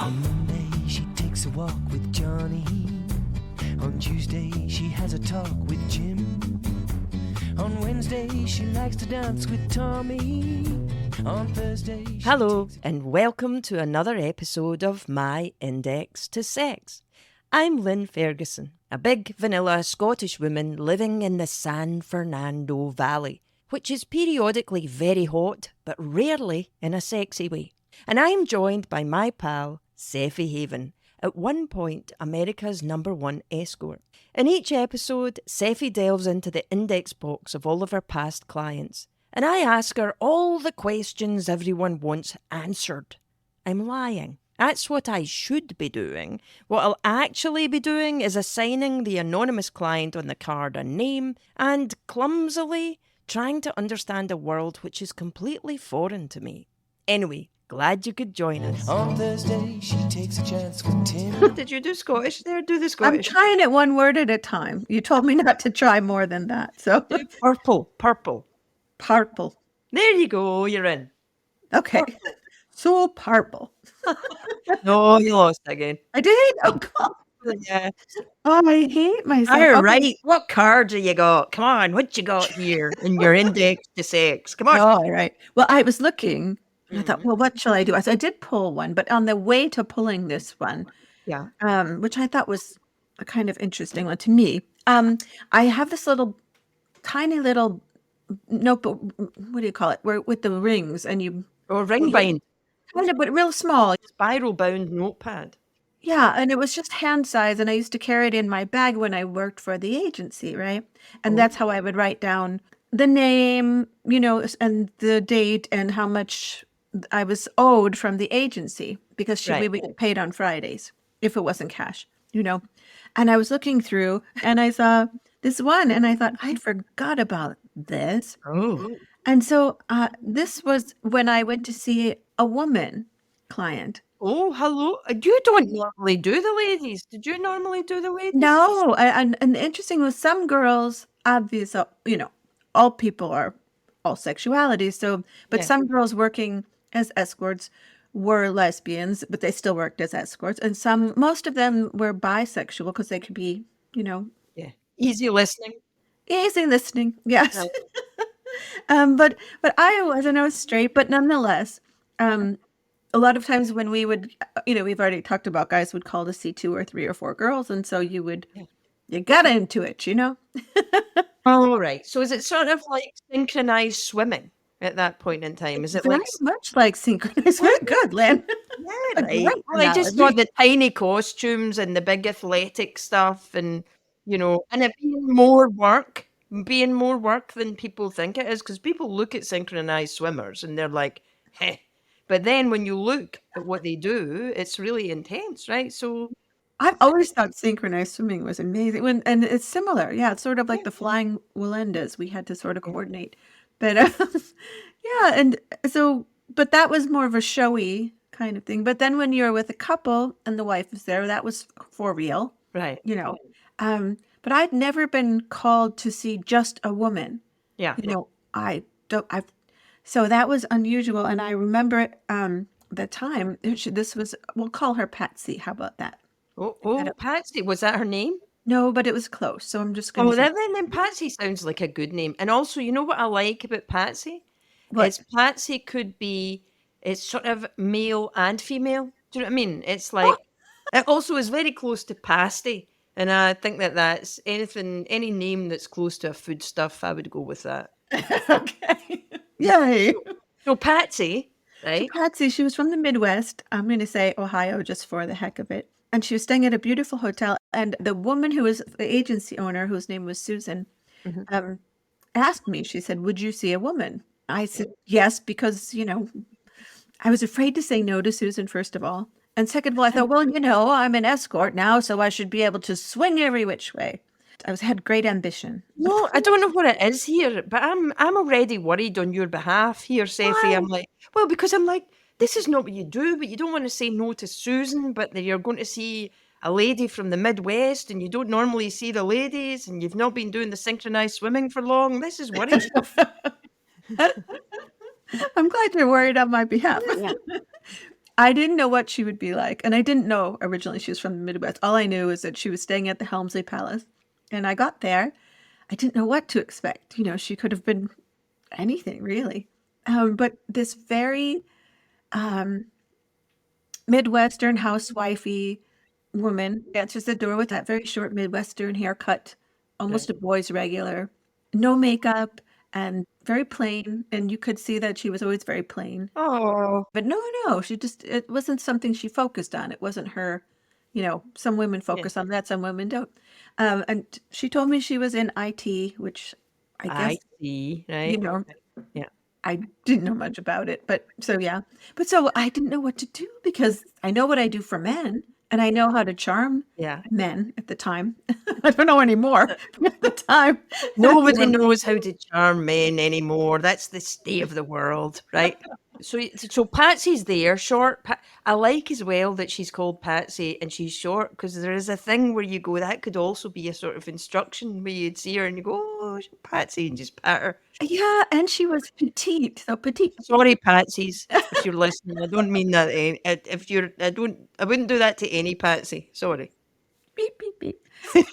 On Monday, she takes a walk with Johnny. On Tuesday, she has a talk with Jim. On Wednesday, she likes to dance with Tommy. On Thursday... Hello, and welcome to another episode of My Index to Sex. I'm Lynn Ferguson, a big vanilla Scottish woman living in the San Fernando Valley, which is periodically very hot, but rarely in a sexy way. And I'm joined by my pal, Sefi Haven, at one point America's #1 escort. In each episode, Sefi delves into the index box of all of her past clients, and I ask her all the questions everyone wants answered. I'm lying. That's what I should be doing. What I'll actually be doing is assigning the anonymous client on the card a name and, clumsily, trying to understand a world which is completely foreign to me. Anyway, glad you could join us. On Thursday, she takes a chance with Tim. Did you do Scottish there? Do the I'm Scottish. trying it one word at a time. You told me not to try more than that. So Purple. purple. There you go, you're in. Okay. So purple. No, you lost again. I did. Oh, God. Yeah. Oh, I hate myself. All Okay. right. What cards have you got? Come on, what you got here in your index to sex? Come on. All right. Well, I was looking. And I thought, well, what shall I do? So I did pull one, but on the way to pulling this one, Yeah. which I thought was a kind of interesting one to me, I have this tiny little notebook. What do you call it? Where with the rings, and you Or ring bind. kind of, but real small. Spiral bound notepad. Yeah, and it was just hand size, and I used to carry it in my bag when I worked for the agency, right? And that's how I would write down the name, and the date and how much I was owed from the agency, because we would get paid on Fridays if it wasn't cash, And I was looking through, and I saw this one, and I thought, I'd forgot about this. Oh. And so this was when I went to see a woman client. Oh, hello. You don't normally do the ladies. Did you normally do the ladies? No, and the interesting was some girls, obvious, all people are all sexualities. So, but some girls working as escorts were lesbians, but they still worked as escorts. And most of them were bisexual because they could be, Yeah. Easy listening. easy listening. Yes. But I was straight, but nonetheless, a lot of times when we would, we've already talked about guys would call to see 2 or 3 or 4 girls. And so you got into it, Oh, right. So is it sort of like synchronized swimming at that point in time? Is it Very like... much like synchronized? Very good, Lynn. Yeah, right. Well, I just saw the tiny costumes and the big athletic stuff and, and it being more work than people think it is, because people look at synchronized swimmers and they're like, heh. But then when you look at what they do, it's really intense, right? So I've always thought synchronized swimming was amazing. And it's similar. Yeah, it's sort of like the flying Walendas. We had to sort of coordinate. But yeah, and so, but that was more of a showy kind of thing. But then when you're with a couple and the wife is there, that was for real. right. But I'd never been called to see just a woman. Yeah. So that was unusual. And I remember the time, we'll call her Patsy. How about that? Oh, Patsy, was that her name? No, but it was close. So I'm just going to say. Then Patsy sounds like a good name. And also, you know what I like about Patsy? What? Is Patsy could be, it's sort of male and female. Do you know what I mean? It's like, it also is very close to pasty. And I think that's any name that's close to a foodstuff, I would go with that. Okay. Yay. So Patsy, right? So Patsy, she was from the Midwest. I'm going to say Ohio just for the heck of it. And she was staying at a beautiful hotel. And the woman who was the agency owner, whose name was Susan, asked me, she said, would you see a woman? I said, yes, because, I was afraid to say no to Susan, first of all. And second of all, I thought, well, I'm an escort now, so I should be able to swing every which way. I had great ambition. No, I don't know what it is here, but I'm already worried on your behalf here, Sefi. I'm like, because I'm like, this is not what you do, but you don't want to say no to Susan, but you're going to see a lady from the Midwest and you don't normally see the ladies and you've not been doing the synchronized swimming for long. This is worrying. I'm glad you're worried on my behalf. I didn't know what she would be like. And I didn't know originally she was from the Midwest. All I knew is that she was staying at the Helmsley Palace. And I got there. I didn't know what to expect. She could have been anything really. But this very Midwestern housewifey woman answers the door with that very short Midwestern haircut, almost a boy's regular, no makeup, and very plain. And you could see that she was always very plain. Oh, But no, it wasn't something she focused on. It wasn't her, some women yeah. focus on that, some women don't. And she told me she was in IT, which I guess, I see, you right? know, Yeah. I didn't know much about it, but so yeah. But so I didn't know what to do because I know what I do for men and I know how to charm Yeah. men at the time. I don't know anymore, but at the time. Nobody knows how to charm men anymore. That's the state of the world, right? So Patsy's there, short. I like as well that she's called Patsy and she's short because there is a thing where you go, that could also be a sort of instruction where you'd see her and you go, oh, Patsy, and just pat her. Yeah, and she was petite, so petite. Sorry, Patsies, if you're listening. I don't mean that. If you're, I wouldn't do that to any Patsy. Sorry. Beep, beep, beep.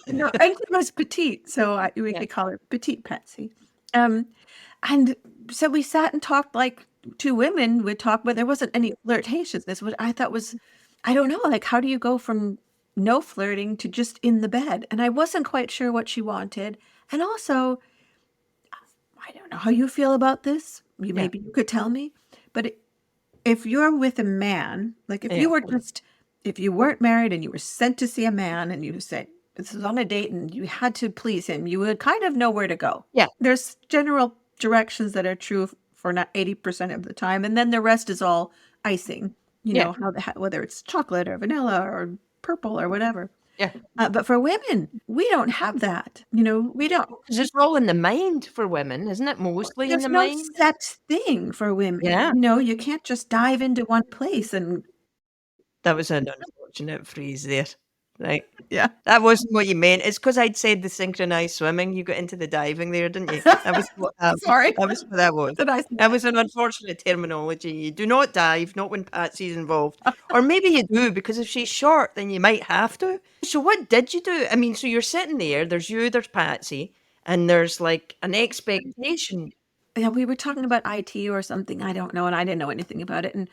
No, and she was petite, so we Yeah. could call her Petite Patsy. And so we sat and talked like two women would talk, but there wasn't any flirtatious. That's what I thought was, I don't know, like how do you go from no flirting to just in the bed? And I wasn't quite sure what she wanted. And also, I don't know how you feel about this. Yeah. Maybe you could tell me. But if you're with a man, like if Yeah. you were just, if you weren't married and you were sent to see a man and you said, this is on a date and you had to please him, you would kind of know where to go. Yeah. There's general directions that are true for not 80% of the time. And then the rest is all icing, Yeah. whether it's chocolate or vanilla or purple or whatever. Yeah. But for women, we don't have that. We don't. Because it's all in the mind for women, isn't it? Mostly in There's the no mind. set thing for women. Yeah. You can't just dive into one place and That was an unfortunate phrase there. Right. yeah. That wasn't what you meant. It's because I'd said the synchronized swimming. You got into the diving there, didn't you? That was what Sorry. That was what that was. Did I say That was an unfortunate terminology. You do not dive, not when Patsy's involved. Or maybe you do, because if she's short, then you might have to. So what did you do? I mean, so you're sitting there, there's you, there's Patsy, and there's like an expectation. Yeah, we were talking about IT or something. I don't know, and I didn't know anything about it. And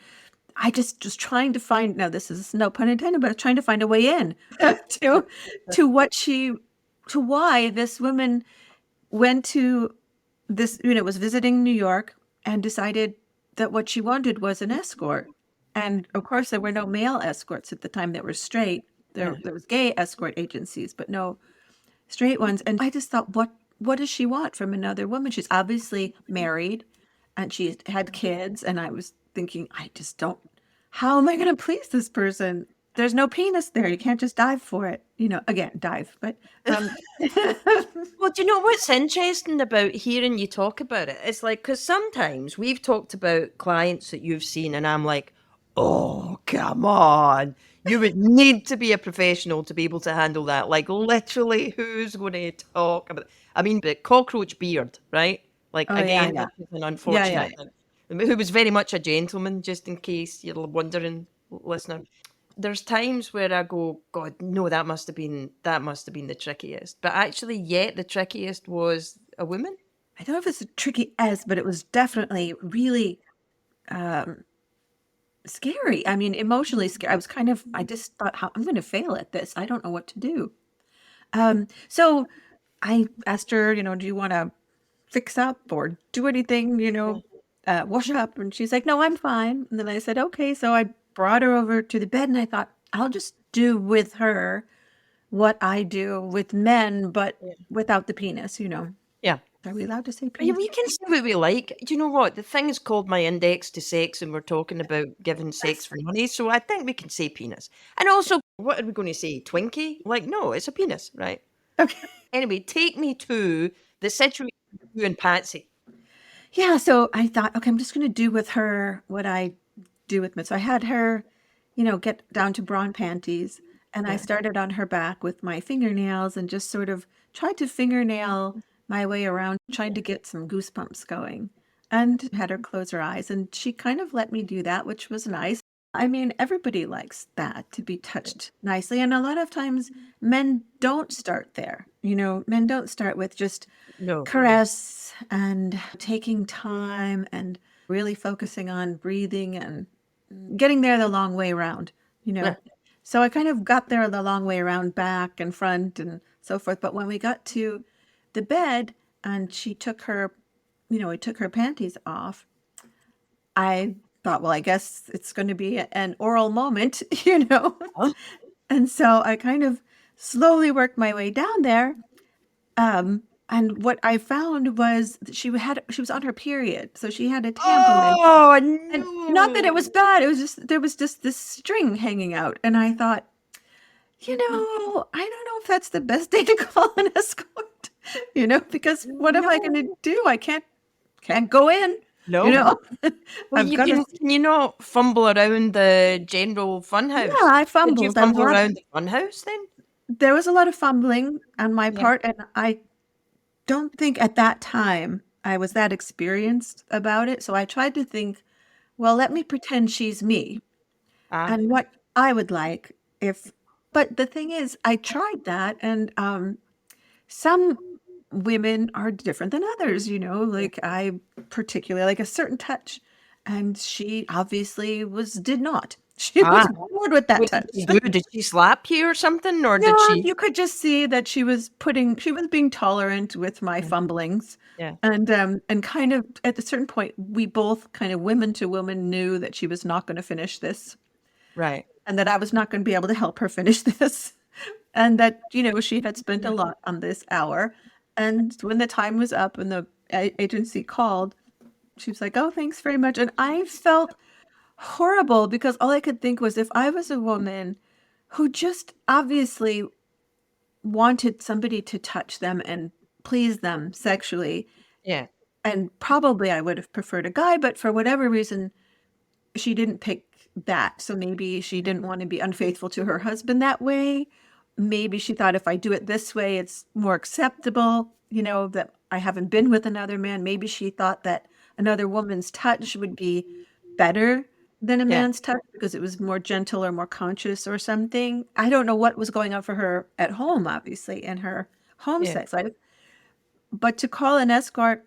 I just was trying to find. Now, this is no pun intended, but trying to find a way in to why this woman went to this. Was visiting New York and decided that what she wanted was an escort. And of course, there were no male escorts at the time that were straight. There was gay escort agencies, but no straight ones. And I just thought, what does she want from another woman? She's obviously married and she's had kids. And I was thinking, I just don't, how am I going to please this person? There's no penis there. You can't just dive for it. Again, dive. But Well, do you know what's interesting about hearing you talk about it? It's like, because sometimes we've talked about clients that you've seen, and I'm like, oh, come on. You would need to be a professional to be able to handle that. Like, literally, who's going to talk about it? I mean, but cockroach beard, right? Like, Oh, again, yeah. this is an unfortunate Yeah. thing. Who was very much a gentleman, just in case you're wondering, listener. There's times where I go, God, no, that must have been the trickiest. But actually, yet the trickiest was a woman. I don't know if it's a tricky S, but it was definitely really scary. I mean, emotionally scary. I just thought, how I'm going to fail at this. I don't know what to do. So I asked her, do you want to fix up or do anything, wash up? And she's like, no, I'm fine. And then I said, okay. So I brought her over to the bed and I thought, I'll just do with her what I do with men, but without the penis, Yeah. Are we allowed to say You, penis? you can say what we like. Do you know what? The thing is called my index to sex, and we're talking about giving sex for money. So I think we can say penis. And also, what are we going to say? Twinkie? Like, no, it's a penis, right? Okay. Anyway, take me to the situation with you and Patsy. Yeah. So I thought, okay, I'm just going to do with her what I do with men. So I had her, get down to bra and panties. And I started on her back with my fingernails and just sort of tried to fingernail my way around, trying to get some goosebumps going, and had her close her eyes. And she kind of let me do that, which was nice. I mean, everybody likes that, to be touched nicely. And a lot of times men don't start there. Men don't start with just No. caress and taking time and really focusing on breathing and getting there the long way around, you Yeah. know. So I kind of got there the long way around, back and front and so forth. But when we got to the bed and she took her, we took her panties off, I thought, well, I guess it's going to be an oral moment, Huh? And so I kind of slowly worked my way down there. And what I found was that she was on her period, so she had a tampon. Oh And not that it was no. bad, it was just there was just this string hanging out, and I thought, I don't know if that's the best day to call an escort, because what am I No. gonna do? I can't go in, you No. know? Well, I've gotta can you not fumble around the general Yeah, funhouse? I Did you fumbled. fumble around the funhouse then? There was a lot of fumbling on my Yeah. part, and I don't think at that time I was that experienced about it, so I tried to think, well, let me pretend she's me. Ah, And what I would like if but the thing is, I tried that, and, some women are different than others, yeah. like, I particularly like a certain touch, and she obviously did not. She was Ah, bored with that what did touch. she do? Did she slap you or something, or did No, she? you could just see that she was being tolerant with my Yeah. fumblings, Yeah. and kind of at a certain point, we both kind of women to woman knew that she was not gonna finish this. Right. And that I was not gonna be able to help her finish this, and that, she had spent a Yeah. lot on this hour, and when the time was up and the a agency called, she was like, "Oh, thanks very much," and I felt horrible because all I could think was if I was a woman who just obviously wanted somebody to touch them and please them sexually, Yeah. and probably I would have preferred a guy, but for whatever reason, she didn't pick that. So maybe she didn't want to be unfaithful to her husband that way. Maybe she thought if I do it this way, it's more acceptable, that I haven't been with another man. Maybe she thought that another woman's touch would be better than a Yeah. man's touch because it was more gentle or more conscious or something. I don't know what was going on for her at home, obviously, in her home Yeah. sex life. But to call an escort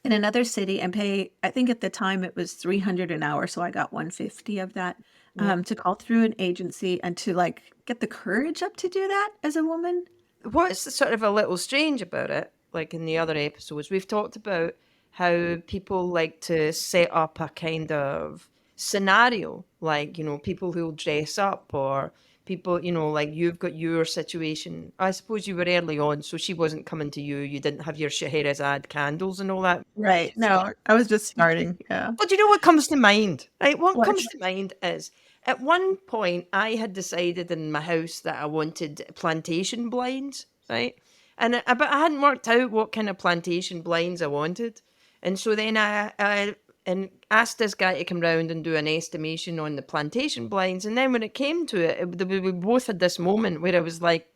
in another city and pay, I think at the time it was 300 an hour, so I got 150 of that, Yeah. to call through an agency and to, like, get the courage up to do that as a woman. What's sort of a little strange about it, like in the other episodes, we've talked about how people like to set up a kind of scenario, like, people who'll dress up or people, like you've got your situation. I suppose you were early on, so she wasn't coming to you. You didn't have your Scheherazade candles and all that. Right. No, I was just starting. Yeah. But do you know what comes to mind? Right, what What? comes to mind is at one point I had decided in my house that I wanted plantation blinds, right? But I hadn't worked out what kind of plantation blinds I wanted, and so then I and asked this guy to come round and do an estimation on the plantation blinds, and then when it came to it, we both had this moment where I was like,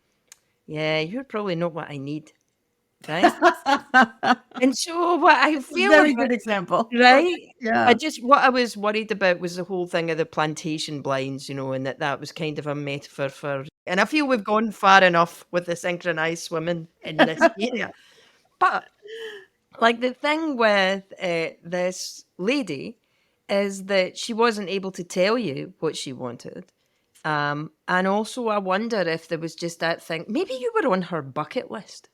"Yeah, you're probably not what I need." Right? And so what I feel Very about good example. right? Yeah. What I was worried about was the whole thing of the plantation blinds, and that was kind of a metaphor for. And I feel we've gone far enough with the synchronized swimming in this area. But like the thing with this lady is that she wasn't able to tell you what she wanted. And also, I wonder if there was just that thing. Maybe you were on her bucket list.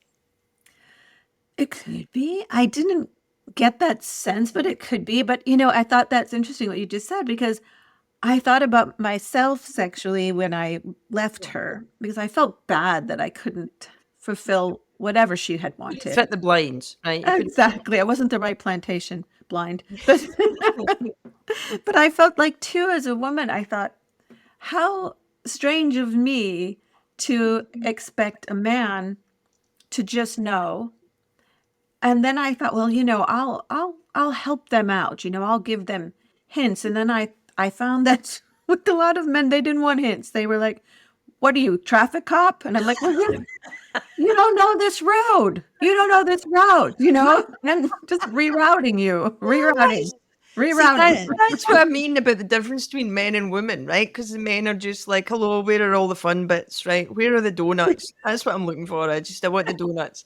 It could be. I didn't get that sense, but it could be. But, I thought that's interesting what you just said because I thought about myself sexually when I left Yeah. her because I felt bad that I couldn't fulfill whatever she had Couldn't wanted. fit the blinds, right? You couldn't. Exactly. I wasn't the right plantation blind. But but I felt like too as a woman, I thought, how strange of me to expect a man to just know. And then I thought, well, I'll help them out. I'll give them hints. And then I found that with a lot of men, they didn't want hints. They were like, "What are you, traffic cop?" And I'm like, "Well, you don't know this road. You don't know this route. And I'm just rerouting you, Oh, rerouting." Rerouting. That's what I mean about the difference between men and women, right? Because the men are just like, hello, where are all the fun bits, right? Where are the donuts? That's what I'm looking for. I want the donuts.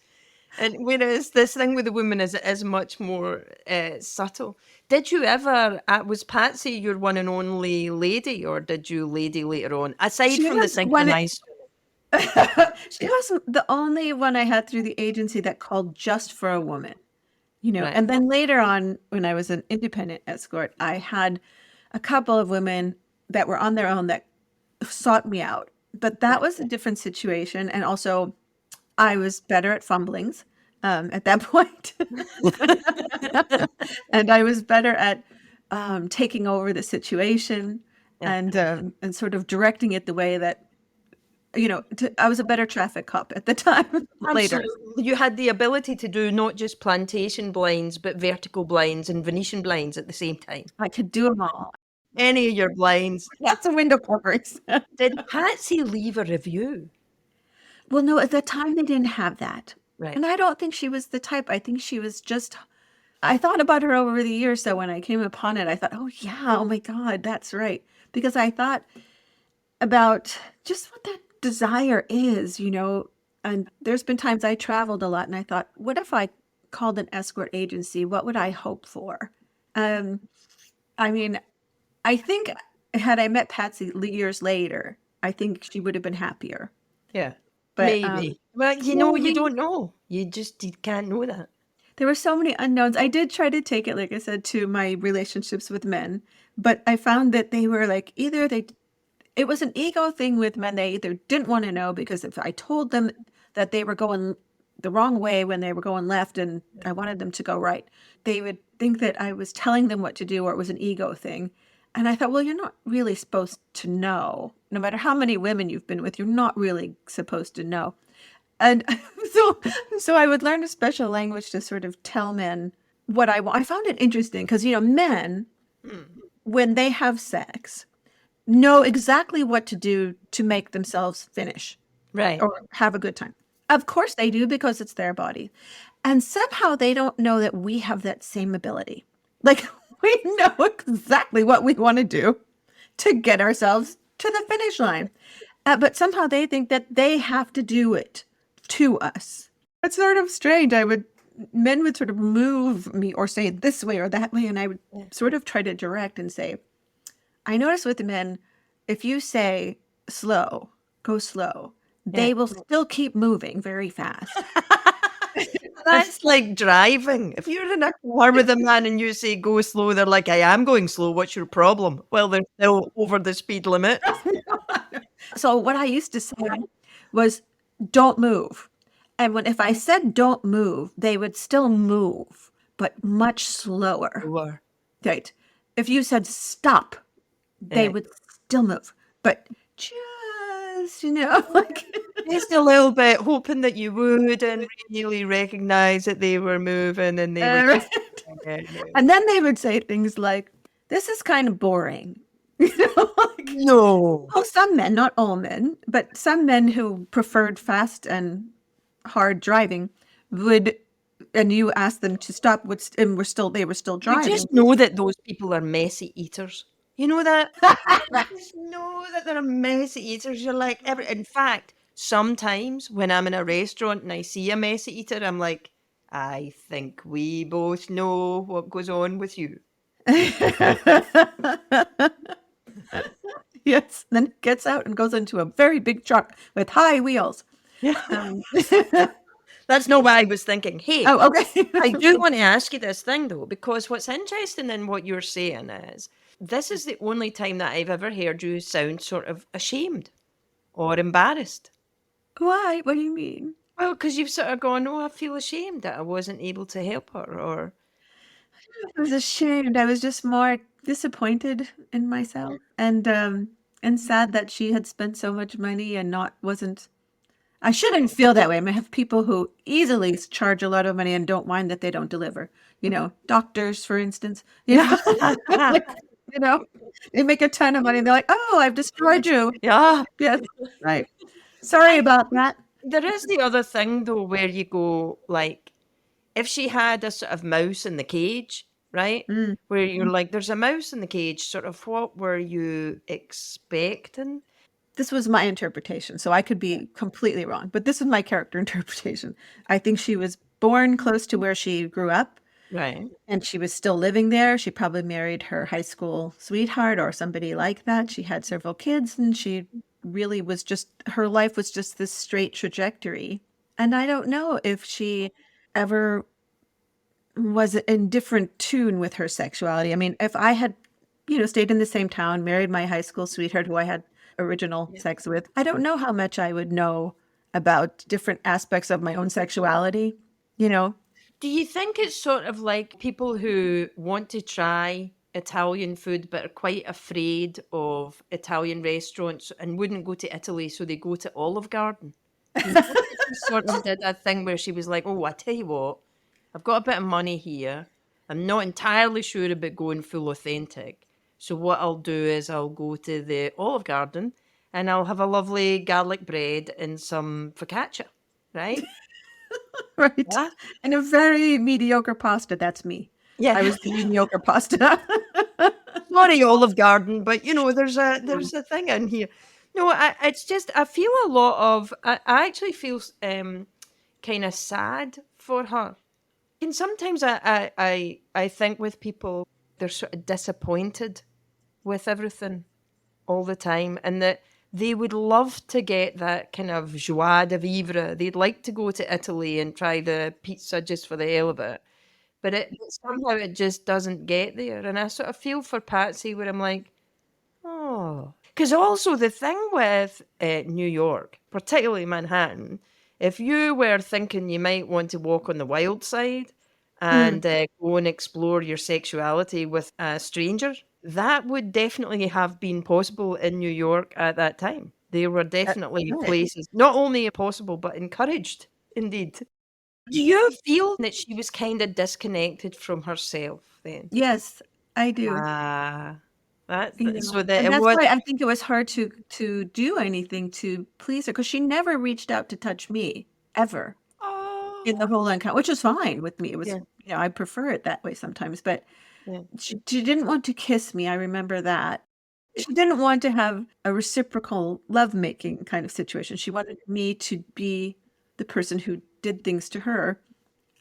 And whereas this thing with the women is much more subtle. Did you ever, was Patsy your one and only lady, or did you lady later on? Aside She from the was one. synchronized. She was the only one I had through the agency that called just for a woman. Right. And then later on, when I was an independent escort, I had a couple of women that were on their own that sought me out. But that was a different situation. And also, I was better at fumblings at that point. And I was better at taking over the situation and sort of directing it the way that, I was a better traffic cop at the time later. Absolutely. You had the ability to do not just plantation blinds, but vertical blinds and Venetian blinds at the same time. I could do them all. Any of your blinds. Lots of window coverings. Did Patsy leave a review? Well, no, at the time they didn't have that. Right. And I don't think she was the type. I think she was just, I thought about her over the years. So when I came upon it, I thought, oh, yeah, oh my God, that's right. Because I thought about just what that desire is, and there's been times I traveled a lot and I thought, what if I called an escort agency? What would I hope for? I mean, I think had I met Patsy years later, I think she would have been happier. Yeah. But maybe. Well, you don't know. You can't know that. There were so many unknowns. I did try to take it, like I said, to my relationships with men, but I found that they were like it was an ego thing with men. They either didn't want to know, because if I told them that they were going the wrong way when they were going left and I wanted them to go right, they would think that I was telling them what to do, or it was an ego thing. And I thought, well, you're not really supposed to know. No matter how many women you've been with, you're not really supposed to know. And so I would learn a special language to sort of tell men what I want. I found it interesting because, men, when they have sex, know exactly what to do to make themselves finish. Right. Or have a good time. Of course they do, because it's their body. And somehow they don't know that we have that same ability. Like, we know exactly what we want to do to get ourselves to the finish line. But somehow they think that they have to do it to us. It's sort of strange. Men would sort of move me or say this way or that way, and I would sort of try to direct and say, I notice with men, if you say slow, go slow, they will still keep moving very fast. That's like driving. If you're in a car with a man and you say go slow, they're like, I am going slow. What's your problem? Well, they're still over the speed limit. So what I used to say was, don't move. And if I said don't move, they would still move, but much slower. Right. If you said stop, they would still move, but just, like just a little bit, hoping that you wouldn't really recognize that they were moving, and they would and then they would say things like, this is kind of boring. No. Well, some men, not all men, but some men who preferred fast and hard driving would, and you asked them to stop, and they were still driving. You just know that those people are messy eaters. You know that? You just know that they're messy eaters. You're like, in fact, sometimes when I'm in a restaurant and I see a messy eater, I'm like, I think we both know what goes on with you. Yes, then it gets out and goes into a very big truck with high wheels. That's not what I was thinking. Hey, oh, okay. I do want to ask you this thing, though, because what's interesting in what you're saying is, this is the only time that I've ever heard you sound sort of ashamed or embarrassed. Why? What do you mean? Well, because you've sort of gone, oh, I feel ashamed that I wasn't able to help her, or... I was ashamed. I was just more disappointed in myself, and sad that she had spent so much money and wasn't. I shouldn't feel that way. I mean, I have people who easily charge a lot of money and don't mind that they don't deliver. Doctors, for instance. They make a ton of money. And they're like, "Oh, I've destroyed you." Yeah. Yes. Right. Sorry about that. There is the other thing, though, where you go, like, if she had a sort of mouse in the cage, right? Mm. Where you're like, there's a mouse in the cage. Sort of, what were you expecting? This was my interpretation, so I could be completely wrong, but this is my character interpretation. I think she was born close to where she grew up, Right. and she was still living there. She probably married her high school sweetheart or somebody like that. She had several kids, and she really was just, her life was just this straight trajectory. And I don't know if she ever was in different tune with her sexuality. I mean, if I had, stayed in the same town, married my high school sweetheart who I had original sex with, I don't know how much I would know about different aspects of my own sexuality, you know? Do you think it's sort of like people who want to try Italian food but are quite afraid of Italian restaurants and wouldn't go to Italy, so they go to Olive Garden? Do you think that she sort of did a thing where she was like, oh, I tell you what, I've got a bit of money here. I'm not entirely sure about going full authentic. So what I'll do is I'll go to the Olive Garden and I'll have a lovely garlic bread and some focaccia, right? Right. Yeah. And a very mediocre pasta. That's me. Yeah. I was the mediocre pasta. Not a Olive Garden, but there's a thing in here. No, it's just I feel a lot of I actually feel kind of sad for her. And sometimes I think with people they're sort of disappointed with everything all the time, and that they would love to get that kind of joie de vivre. They'd like to go to Italy and try the pizza just for the hell of it. But somehow it just doesn't get there. And I sort of feel for Patsy where I'm like, oh. Because also the thing with New York, particularly Manhattan, if you were thinking you might want to walk on the wild side Mm. and go and explore your sexuality with a stranger, that would definitely have been possible in New York at that time. There were definitely Right. places, not only possible, but encouraged, indeed. Do you feel that she was kind of disconnected from herself then? Yes, I do. Ah, so that And it that's was. why I think it was hard to do anything to please her because she never reached out to touch me ever in the Oh, whole encounter, which is fine with me. It was, yeah, I prefer it that way sometimes, but yeah. she didn't want to kiss me. I remember that. She didn't want to have a reciprocal lovemaking kind of situation. She wanted me to be the person who did things to her.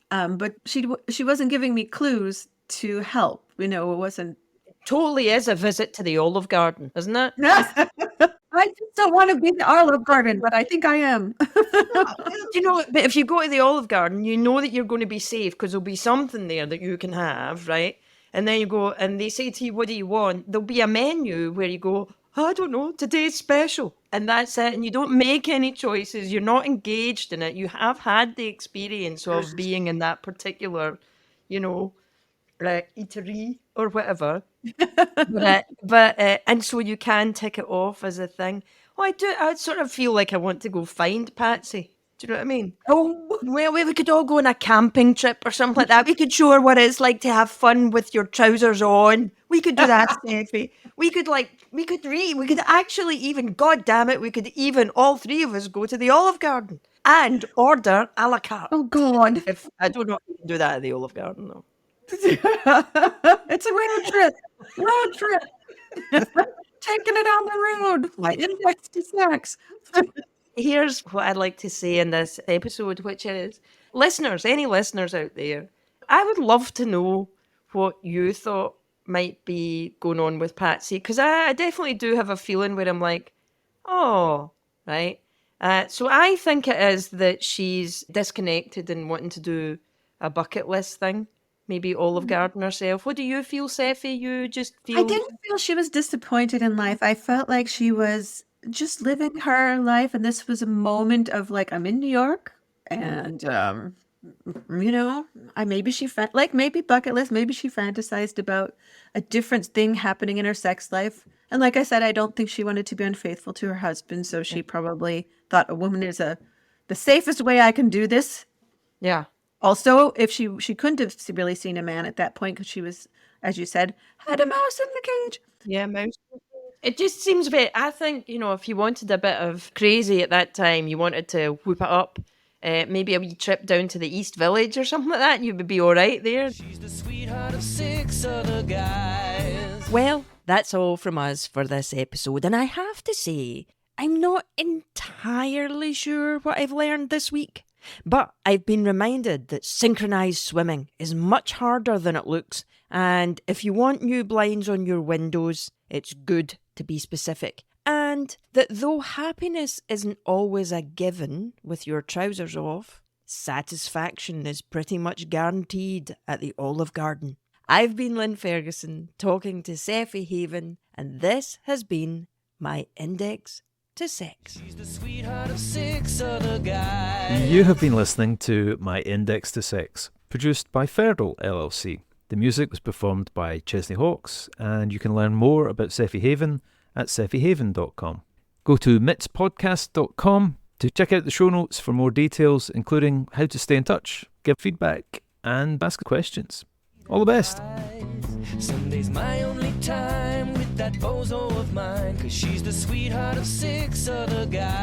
But she wasn't giving me clues to help. It wasn't. Totally is a visit to the Olive Garden, isn't it? I just don't want to be the Olive Garden, but I think I am. Do you know? But if you go to the Olive Garden, you know that you're going to be safe because there'll be something there that you can have, right? And then you go, and they say to you, "What do you want?" There'll be a menu where you go, "I don't know, today's special," and that's it. And you don't make any choices. You're not engaged in it. You have had the experience of being in that particular, you know, eatery or whatever. And so you can tick it off as a thing. Oh, I do. I sort of feel like I want to go find Patsy. Do you know what I mean? Oh, Well, we could all go on a camping trip or something like that. We could show her what it's like to have fun with your trousers on. We could do that, Sefi. We could actually even, God damn it, we could even, all three of us go to the Olive Garden and order a la carte. oh God. If I don't know if you can do that at the Olive Garden, though. It's a road trip. Road trip. Taking it on the road. My index to sex. Here's what I'd like to say in this episode, which is listeners, any listeners out there, I would love to know what you thought might be going on with Patsy, because I definitely do have a feeling where I'm like, oh, right. So I think it is that she's disconnected and wanting to do a bucket list thing, maybe Olive Garden herself. What do you feel, Sefi? You just I feel, didn't feel she was disappointed in life. I felt like she was just living her life, and this was a moment of like, I'm in New York, and I maybe maybe bucket list, maybe she fantasized about a different thing happening in her sex life. And like I said, I don't think she wanted to be unfaithful to her husband, so she probably thought a woman is the safest way I can do this. yeah. Also, if she couldn't have really seen a man at that point because she was, as you said, had a mouse in the cage. Yeah, mouse. It just seems a bit. I think if you wanted a bit of crazy at that time, you wanted to whoop it up. maybe a wee trip down to the East Village or something like that, and you would be all right there. She's the sweetheart of 6 other guys. Well, that's all from us for this episode, and I have to say, I'm not entirely sure what I've learned this week, but I've been reminded that synchronized swimming is much harder than it looks, and if you want new blinds on your windows, it's good to be specific. And that though happiness isn't always a given with your trousers off, satisfaction is pretty much guaranteed at the Olive Garden. I've been Lynn Ferguson talking to Sefi Haven, and this has been my Index to Sex. She's the sweetheart of 6 other guys. You have been listening to My Index to Sex, produced by Ferdal LLC. The music was performed by Chesney Hawkes, and you can learn more about Sefi Haven at sefihaven.com. Go to mitspodcast.com to check out the show notes for more details, including how to stay in touch, give feedback, and ask questions. All the best. Sunday's my only time with that bozo of mine, 'cause she's the sweetheart of 6 other guys.